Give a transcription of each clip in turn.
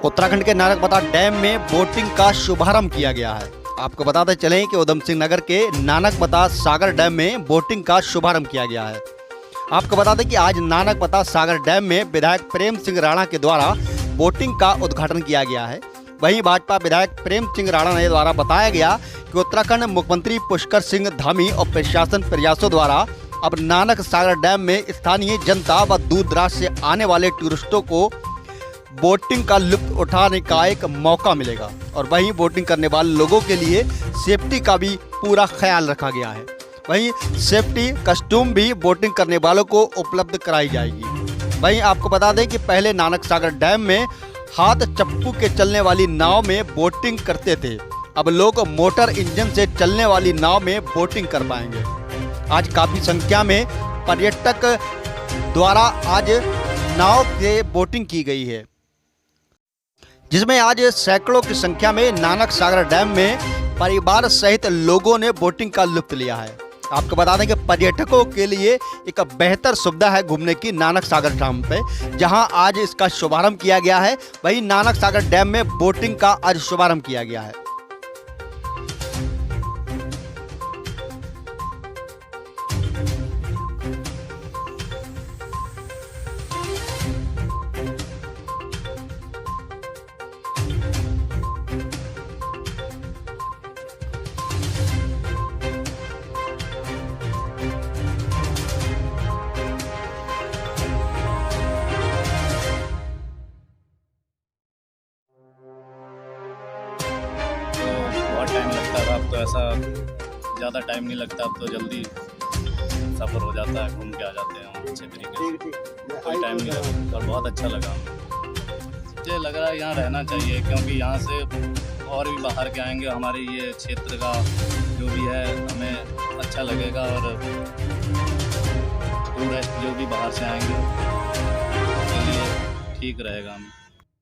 उत्तराखंड के नानकबता डैम में बोटिंग का शुभारंभ किया गया है। आपको बताते चलें कि उधम सिंह नगर के नानकबता सागर डैम में बोटिंग का शुभारंभ किया गया है। आपको बता दें कि आज नानकबता सागर डैम में विधायक प्रेम सिंह राणा के द्वारा बोटिंग का उद्घाटन किया गया है। वहीं भाजपा विधायक प्रेम सिंह राणा ने द्वारा बताया गया कि उत्तराखंड मुख्यमंत्री पुष्कर सिंह धामी और प्रशासन प्रयासों द्वारा अब नानक सागर डैम में स्थानीय जनता व दूर दराज से आने वाले टूरिस्टों को बोटिंग का लुत्फ उठाने का एक मौका मिलेगा और वहीं बोटिंग करने वाले लोगों के लिए सेफ्टी का भी पूरा ख्याल रखा गया है। वहीं सेफ्टी कस्टूम भी बोटिंग करने वालों को उपलब्ध कराई जाएगी। वहीं आपको बता दें कि पहले नानक सागर डैम में हाथ चप्पू के चलने वाली नाव में बोटिंग करते थे, अब लोग मोटर इंजन से चलने वाली नाव में बोटिंग कर पाएंगे। आज काफ़ी संख्या में पर्यटक द्वारा आज नाव से बोटिंग की गई है, जिसमें आज सैकड़ों की संख्या में नानक सागर डैम में परिवार सहित लोगों ने बोटिंग का लुत्फ लिया है। आपको बता दें कि पर्यटकों के लिए एक बेहतर सुविधा है घूमने की नानक सागर डैम पे, जहां आज इसका शुभारंभ किया गया है। वहीं नानक सागर डैम में बोटिंग का आज शुभारंभ किया गया है। बहुत टाइम लगता था, अब तो ऐसा ज़्यादा टाइम नहीं लगता, अब तो जल्दी सफ़र हो जाता है, घूम के आ जाते हैं हम अच्छे तरीके से, कोई टाइम नहीं लगता और बहुत अच्छा लगा। मुझे लग रहा है यहाँ रहना चाहिए, क्योंकि यहाँ से और भी बाहर के आएंगे, हमारे ये क्षेत्र का जो भी है हमें अच्छा लगेगा और टूरिस्ट जो भी बाहर से आएंगे उसके लिए ठीक रहेगा।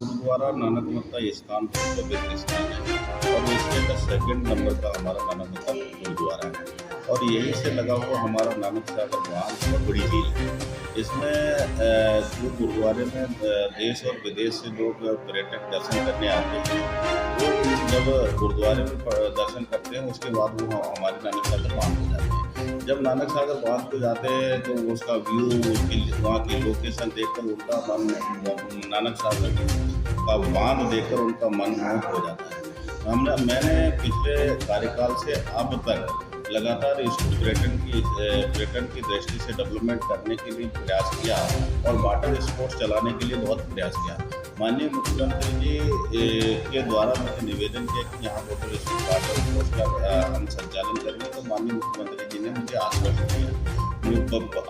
गुरुद्वारा नानकबता स्थान बहुत पवित्र स्थान है और इसके का सेकंड नंबर का हमारा नानकबता गुरुद्वारा है और यहीं से लगा हुआ हमारा नानक सागर बांध बहुत बड़ी झील है। इसमें जो गुरुद्वारे में देश और विदेश से लोग पर्यटक दर्शन करने आते हैं, वो जब गुरुद्वारे में दर्शन करते हैं उसके बाद वो हमारे नानक सागर बांध हो जाते हैं। जब नानक सागर बांध को जाते हैं तो उसका व्यू, उसकी वहाँ की लोकेशन देखकर उनका मन, नानक सागर का बांध देखकर उनका मन मोहित हो जाता है। मैंने पिछले कार्यकाल से अब तक लगातार इसको पर्यटन की दृष्टि से डेवलपमेंट करने के लिए प्रयास किया और वाटर स्पोर्ट्स चलाने के लिए बहुत प्रयास किया। माननीय मुख्यमंत्री जी के द्वारा मैंने निवेदन किया कि यहाँ वाटर स्पोर्ट्स का हम संचालन करेंगे, तो माननीय मुख्यमंत्री जी ने मुझे आश्वासन दिया।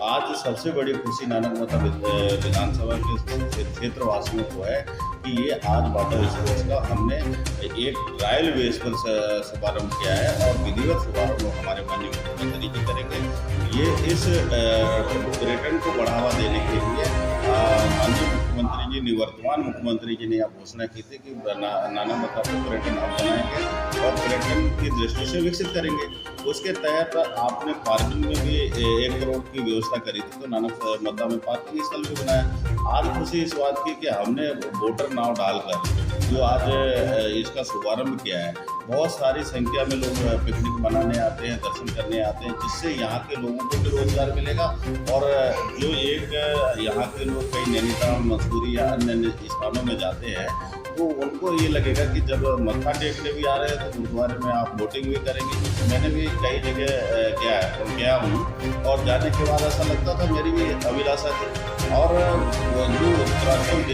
आज सबसे बड़ी खुशी नानकबता विधानसभा के क्षेत्रवासियों को है कि ये आज वाटर स्पोर्ट्स का हमने एक ट्रायल बेस पर शुभारम्भ किया है और विधिवत शुभारम्भ हमारे माननीय मुख्यमंत्री जी करेंगे। ये इस पर्यटन को बढ़ावा देने के लिए माननीय मुख्यमंत्री जी, निवर्तमान मुख्यमंत्री जी ने यह घोषणा की थी कि नानकबता को पर्यटन हब बनाएंगे और पर्यटन की दृष्टि से विकसित करेंगे। उसके तहत आपने पार्किंग में भी 1 करोड़ की व्यवस्था करी थी, तो नानकबता में पार्किंग स्थल भी बनाया। आज खुशी इस बात की कि हमने बोटर नाव डालकर जो आज इसका शुभारंभ किया है, बहुत सारी संख्या में लोग पिकनिक मनाने आते हैं, दर्शन करने आते हैं, जिससे यहाँ के लोगों को भी रोजगार मिलेगा और जो एक यहाँ के लोग कई नैनीताल, मसूरी या अन्य स्थानों में जाते हैं तो उनको ये लगेगा कि जब मत्था टेकने भी आ रहे हैं तो गुरुद्वारे में आप बोटिंग भी करेंगे। मैंने भी कई जगह गया हूँ और जाने के बाद ऐसा लगता था, मेरी भी अभिलाषा थी। और जो उत्तराखंड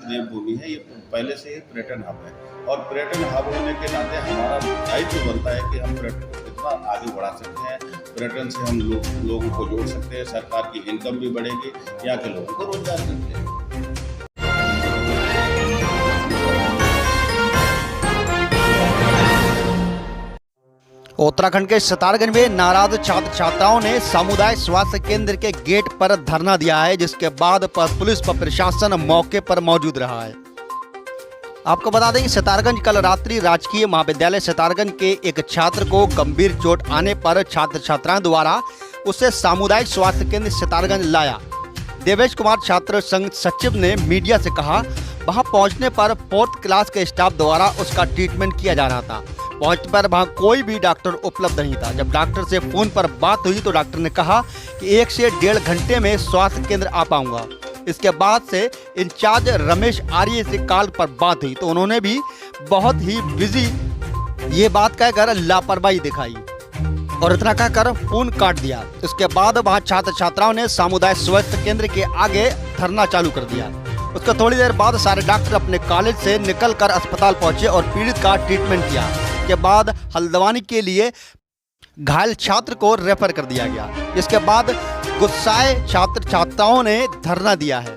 देवभूमि है, ये पहले से ही पर्यटन हब है और पर्यटन हब होने के नाते हमारा दायित्व बनता है कि हम पर्यटन को कितना आगे बढ़ा सकते हैं, पर्यटन से हम लोगों को जोड़ सकते हैं, सरकार की इनकम भी बढ़ेगी, यहाँ के लोगों को रोजगार भी मिलेगा। उत्तराखंड के सितारगंज में नाराज छात्र छात्राओं ने सामुदायिक स्वास्थ्य केंद्र के गेट पर धरना दिया है, जिसके बाद पुलिस व प्रशासन मौके पर मौजूद रहा है। आपको बता दें कि सितारगंज कल रात्रि राजकीय महाविद्यालय सितारगंज के एक छात्र को गंभीर चोट आने पर छात्र छात्राओं द्वारा उसे सामुदायिक स्वास्थ्य केंद्र सितारगंज लाया। देवेश कुमार छात्र संघ सचिव ने मीडिया से कहा, वहां पहुंचने पर 4th क्लास के स्टाफ द्वारा उसका ट्रीटमेंट किया जा रहा था। पहुंचने पर वहां कोई भी डॉक्टर उपलब्ध नहीं था। जब डॉक्टर से फोन पर बात हुई तो डॉक्टर ने कहा कि 1 से 1.5 घंटे में स्वास्थ्य केंद्र आ पाऊंगा। इसके बाद से इंचार्ज रमेश आर्य से कॉल पर बात हुई तो उन्होंने भी बहुत ही बिजी ये बात कहकर लापरवाही दिखाई और इतना कहकर फोन काट दिया। इसके बाद वहां छात्र छात्राओं ने सामुदायिक स्वास्थ्य केंद्र के आगे धरना चालू कर दिया। उसके थोड़ी देर बाद सारे डॉक्टर अपने कॉलेज से निकलकर अस्पताल पहुंचे और पीड़ित का ट्रीटमेंट किया। के बाद हल्द्वानी के लिए घायल छात्र को रेफर कर दिया गया। इसके बाद गुस्साए छात्र छात्राओं ने धरना दिया है।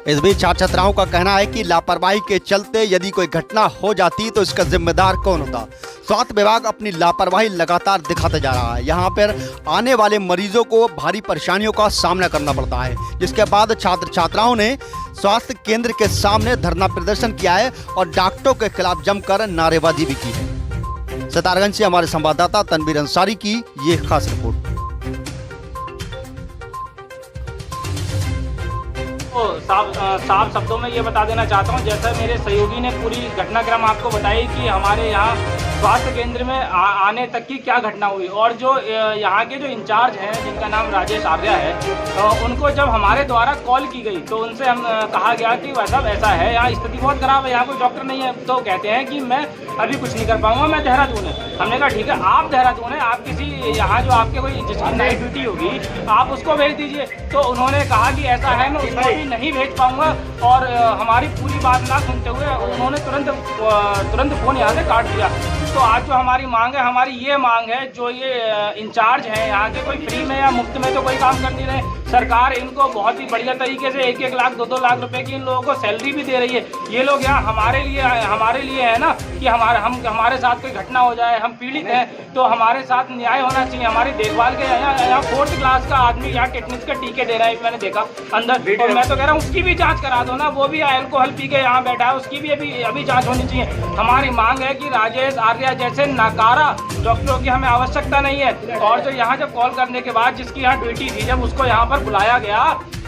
इस बीच छात्र छात्राओं का कहना है कि लापरवाही के चलते यदि कोई घटना हो जाती तो इसका जिम्मेदार कौन होता। स्वास्थ्य विभाग अपनी लापरवाही लगातार दिखाते जा रहा है। यहाँ पर आने वाले मरीजों को भारी परेशानियों का सामना करना पड़ता है, जिसके बाद छात्र छात्राओं ने स्वास्थ्य केंद्र के सामने धरना प्रदर्शन किया है और डॉक्टरों के खिलाफ जमकर नारेबाजी भी की है। सितारगंज से हमारे संवाददाता तनवीर अंसारी की ये खास रिपोर्ट। साफ शब्दों में ये बता देना चाहता हूँ, जैसा मेरे सहयोगी ने पूरी घटनाक्रम आपको बताई कि हमारे यहाँ स्वास्थ्य केंद्र में आने तक की क्या घटना हुई और जो यहाँ के जो इंचार्ज हैं जिनका नाम राजेश आर्या है, उनको जब हमारे द्वारा कॉल की गई तो उनसे हम कहा गया कि वैसा ऐसा है, यहाँ स्थिति बहुत खराब है, यहाँ कोई डॉक्टर नहीं है। तो कहते हैं कि मैं अभी कुछ नहीं कर पाऊंगा, मैं देहरादून है। हमने कहा ठीक है, आप देहरादून है, आप किसी यहाँ जो आपके कोई जिसकी नाइट ड्यूटी होगी आप उसको भेज दीजिए। तो उन्होंने कहा कि ऐसा है, मैं उसको भी नहीं भेज पाऊंगा और हमारी पूरी बात ना सुनते हुए उन्होंने तुरंत फ़ोन यहाँ से काट दिया। तो आज जो हमारी मांग है, हमारी ये मांग है, जो ये इंचार्ज हैं यहाँ के, कोई फ्री में या मुफ्त में तो कोई काम कर नहीं रहे। सरकार इनको बहुत ही बढ़िया तरीके से 1-1 लाख 2-2 लाख रुपए की इन लोगों को सैलरी भी दे रही है। ये लोग यहाँ हमारे लिए है ना कि हमारे साथ कोई घटना हो जाए, हम पीड़ित हैं तो हमारे साथ न्याय होना चाहिए। हमारी देखभाल के यहाँ 4th क्लास का आदमी यहाँ टेटनस के टीके दे रहा है, मैंने देखा अंदर। और मैं तो कह रहा हूँ उसकी भी जाँच करा दो ना, वो भी अल्कोहल पी के यहाँ बैठा है, उसकी भी अभी जाँच होनी चाहिए। हमारी मांग है कि राजेश आर्या जैसे नाकारा डॉक्टरों की हमें आवश्यकता नहीं है। और जो यहाँ जब कॉल करने के बाद जिसकी यहाँ ड्यूटी थी, जब उसको यहाँ पर बुलाया गया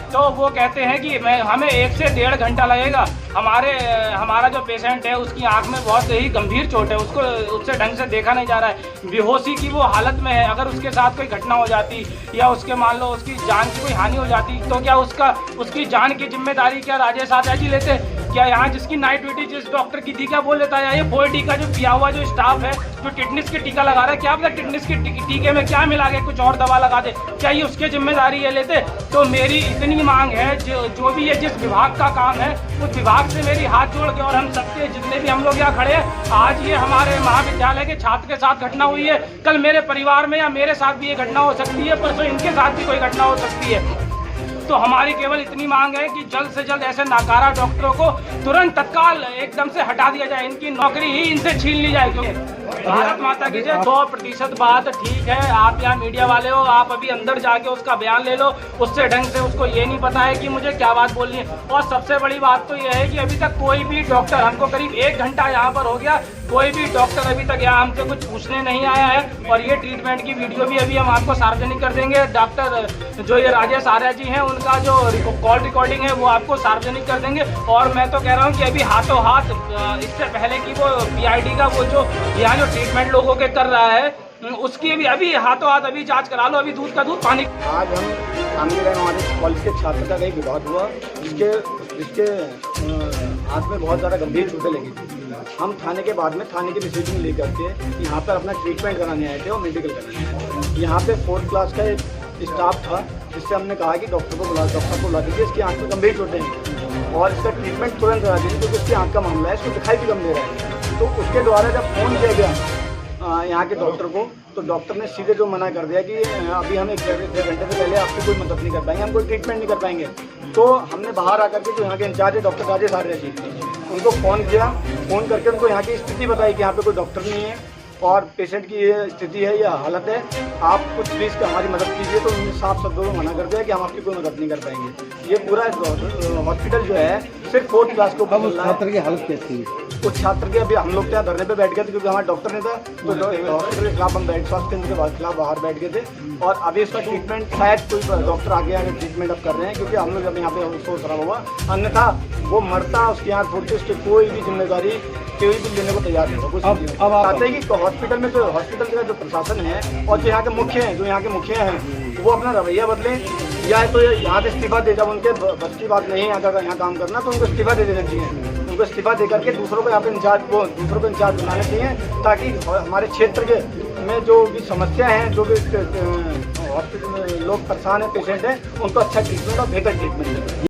तो वो कहते हैं कि हमें 1 से 1.5 घंटा लगेगा। हमारा जो पेशेंट है उसकी आंख में बहुत ही गंभीर चोट है, उसको उससे ढंग से देखा नहीं जा रहा है, बेहोशी की वो हालत में है। अगर उसके साथ कोई घटना हो जाती या उसके मान लो उसकी जान की कोई हानि हो जाती तो क्या उसकी जान की जिम्मेदारी क्या राजेश आर्या जी लेते? क्या यहाँ जिसकी नाइट ड्यूटी जिस डॉक्टर की थी क्या वो लेता है? ये 4D का जो पिया हुआ जो स्टाफ है जो टिटनिस के टीका लगा रहा है, क्या पता टिटनिस के टीके में क्या मिला के कुछ और दवा लगा दे, क्या ये उसकी जिम्मेदारी ये लेते? तो मेरी इतनी मांग है, जो भी ये जिस विभाग का काम है उस विभाग से मेरी हाथ जोड़ के, और हम सबके जितने भी हम लोग यहाँ खड़े हैं, आज ये हमारे महाविद्यालय के छात्र के साथ घटना हुई है, कल मेरे परिवार में या मेरे साथ भी ये घटना हो सकती है, परसों इनके साथ भी कोई घटना हो सकती है। तो हमारी केवल इतनी मांग है कि जल्द से जल्द ऐसे नाकारा डॉक्टरों को तुरंत तत्काल एकदम से हटा दिया जाए, इनकी नौकरी ही इनसे छीन ली जाए। क्योंकि भारत माता की जय। 100% बात ठीक है, आप यहाँ मीडिया वाले हो, आप अभी अंदर जाके उसका बयान ले लो, उससे ढंग से उसको ये नहीं पता है कि मुझे क्या बात बोलनी है। और सबसे बड़ी बात तो ये है कि अभी तक कोई भी डॉक्टर, हमको करीब 1 घंटा यहाँ पर हो गया, कोई भी डॉक्टर अभी तक यहाँ हमसे कुछ पूछने नहीं आया है। और ये ट्रीटमेंट की वीडियो भी अभी हम आपको सार्वजनिक कर देंगे। डॉक्टर जो ये राजेश आर्या जी हैं उनका जो कॉल रिकॉर्डिंग है वो आपको सार्वजनिक कर देंगे। और मैं तो कह रहा हूँ कि अभी हाथों हाथ इससे पहले की वो PID का वो जो यहाँ जो ट्रीटमेंट लोगों के कर रहा है उसकी अभी हाथों हाथ अभी जांच करा लो, अभी दूध का दूध पानी। आज हम सामने रहे हमारे कॉलेज के छात्र का कहीं विवाद हुआ, जिसके हाथ में बहुत ज़्यादा गंभीर चोटें लगी थी। हम थाने के बाद में थाने की डिसीजन लेकर के यहाँ पर अपना ट्रीटमेंट कराने आए थे और मेडिकल कराने आए थे। यहाँ पे 4th क्लास का एक स्टाफ था जिससे हमने कहा कि डॉक्टर को बुला दीजिए, इसकी आँख में गंभीर चोटें हैं और इसका ट्रीटमेंट तुरंत करा दीजिए क्योंकि इसकी आँख का मामला है, इसको दिखाई भी कम दे रहा है। तो उसके द्वारा जब फ़ोन किया गया यहाँ के डॉक्टर को, तो डॉक्टर ने सीधे जो मना कर दिया कि अभी हम 1 घंटे से पहले आपकी कोई मदद नहीं कर पाएंगे, हम कोई ट्रीटमेंट नहीं कर पाएंगे। तो हमने बाहर आकर के जो यहाँ के इंचार्ज है डॉक्टर राजेश आर्या जी, उनको फ़ोन किया, फ़ोन करके उनको यहाँ की स्थिति बताई कि यहाँ पे कोई डॉक्टर नहीं है और पेशेंट की ये स्थिति है या हालत है, आप कुछ प्लीज़ हमारी मदद कीजिए। तो उन्होंने साफ शब्दों में मना कर दिया कि हम आपकी कोई मदद नहीं कर पाएंगे। ये पूरा हॉस्पिटल जो है सिर्फ 4th क्लास को। छात्र की हालत कैसी है? उस छात्र के अभी हम लोग यहाँ धरने पे बैठ गए थे क्योंकि हमारे डॉक्टर नहीं था, तो हॉस्पिटल के खिलाफ हम स्वास्थ्य केंद्र के खिलाफ बाहर बैठ गए थे। और अभी इसका ट्रीटमेंट शायद कोई डॉक्टर आगे ट्रीटमेंट अब कर रहे हैं, क्योंकि हम लोग अभी यहाँ पे सोच रहा हुआ, अन्यथा वो मरता उसकी आँख फूटती, उसकी कोई भी जिम्मेदारी कोई भी लेने को तैयार नहीं होगा। अब आते हैं कि हॉस्पिटल में हॉस्पिटल का जो प्रशासन है और जो यहाँ के मुखिया हैं वो अपना रवैया बदलें, या तो यहाँ से इस्तीफा दे, जब उनके बस की बात नहीं है यहाँ काम करना तो उनको इस्तीफा दे देना चाहिए। उनको इस्तीफा दे करके दूसरों को यहाँ पे इंचार्ज बनाने चाहिए, ताकि हमारे क्षेत्र के में जो भी समस्या है, जो भी हॉस्पिटल में लोग परेशान है, पेशेंट हैं, उनको अच्छा ट्रीटमेंट और बेहतर ट्रीटमेंट मिले।